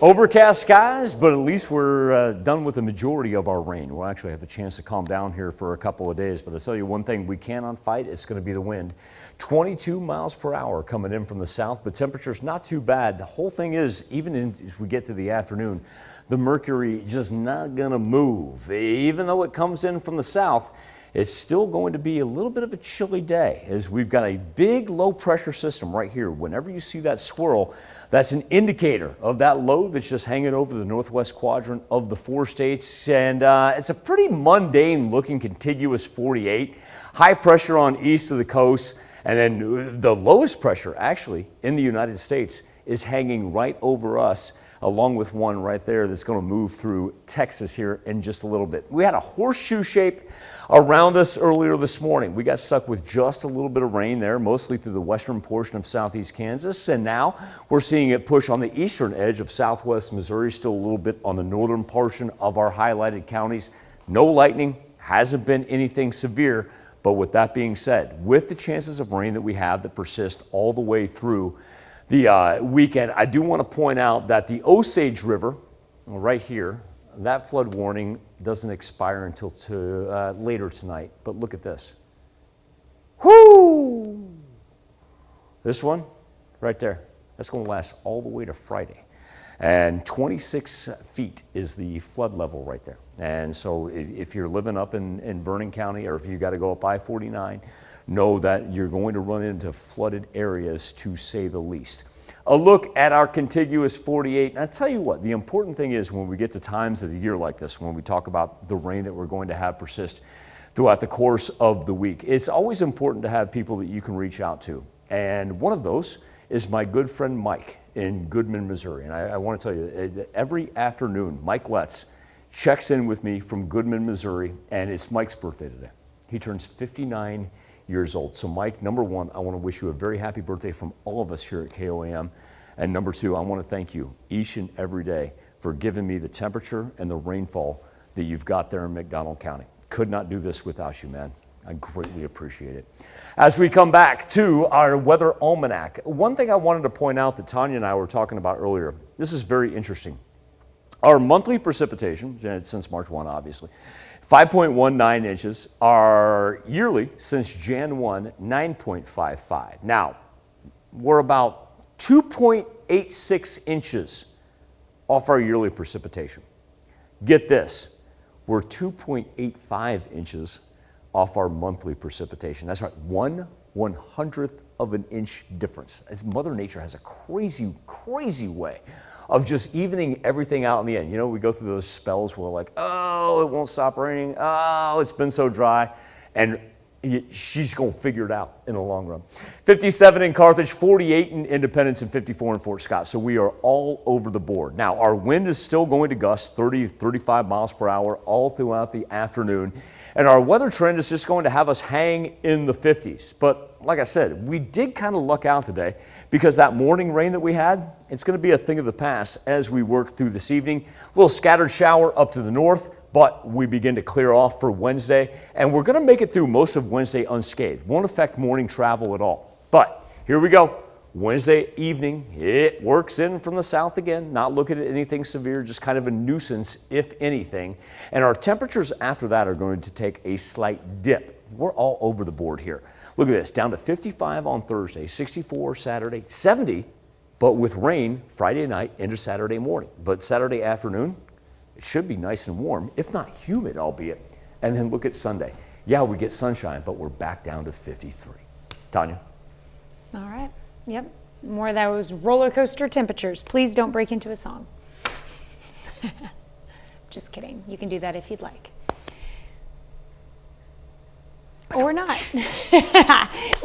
Overcast skies, but at least we're done with the majority of our rain. We'll actually have a chance to calm down here for a couple of days, but I'll tell you one thing we cannot fight, it's going to be the wind. 22 miles per hour coming in from the south, but temperatures not too bad. The whole thing is, even as we get to the afternoon, the mercury just not going to move. Even though it comes in from the south, it's still going to be a little bit of a chilly day as we've got a big low pressure system right here. Whenever you see that swirl, that's an indicator of that low that's just hanging over the northwest quadrant of the 4 states. And it's a pretty mundane looking contiguous 48. High pressure on east of the coast. And then the lowest pressure actually in the United States is hanging right over us, along with one right there that's going to move through Texas here in just a little bit. We had a horseshoe shape around us earlier this morning. We got stuck with just a little bit of rain there, mostly through the western portion of southeast Kansas. And now we're seeing it push on the eastern edge of southwest Missouri, still a little bit on the northern portion of our highlighted counties. No lightning, hasn't been anything severe. But with that being said, with the chances of rain that we have that persist all the way through the weekend, I do want to point out that the Osage River right here, that flood warning doesn't expire until later tonight. But look at this. Whoo! This one right there, that's going to last all the way to Friday. And 26 feet is the flood level right there. And so if you're living up in Vernon County, or if you got to go up I-49, know that you're going to run into flooded areas, to say the least. A look at our contiguous 48. And I tell you what, the important thing is when we get to times of the year like this, when we talk about the rain that we're going to have persist throughout the course of the week, it's always important to have people that you can reach out to. And one of those is my good friend Mike in Goodman, Missouri. And I want to tell you, every afternoon, Mike Letts checks in with me from Goodman, Missouri, and it's Mike's birthday today. He turns 59 years old. So Mike, number one, I want to wish you a very happy birthday from all of us here at KOAM. And number two, I want to thank you each and every day for giving me the temperature and the rainfall that you've got there in McDonald County. Could not do this without you, man. I greatly appreciate it. As we come back to our weather almanac, one thing I wanted to point out that Tanya and I were talking about earlier, this is very interesting. Our monthly precipitation, since March 1, obviously, 5.19 inches. Our yearly, since Jan 1, 9.55. Now, we're about 2.86 inches off our yearly precipitation. Get this, we're 2.85 inches off our monthly precipitation. That's right, 1/100th of an inch difference. As Mother Nature has a crazy, crazy way of just evening everything out in the end. You know, we go through those spells where we're like, oh, it won't stop raining. Oh, it's been so dry. And she's going to figure it out in the long run. 57 in Carthage, 48 in Independence, and 54 in Fort Scott. So we are all over the board. Now, our wind is still going to gust 30, 35 miles per hour all throughout the afternoon. And our weather trend is just going to have us hang in the 50s. But like I said, we did kind of luck out today because that morning rain that we had, it's going to be a thing of the past as we work through this evening. A little scattered shower up to the north, but we begin to clear off for Wednesday. And we're going to make it through most of Wednesday unscathed. Won't affect morning travel at all. But here we go. Wednesday evening, it works in from the south again. Not looking at anything severe, just kind of a nuisance, if anything. And our temperatures after that are going to take a slight dip. We're all over the board here. Look at this, down to 55 on Thursday, 64 Saturday, 70, but with rain Friday night into Saturday morning. But Saturday afternoon, it should be nice and warm, if not humid, albeit. And then look at Sunday. Yeah, we get sunshine, but we're back down to 53. Tanya? All right. Yep. More of those roller coaster temperatures. Please don't break into a song. Just kidding. You can do that if you'd like. Or not.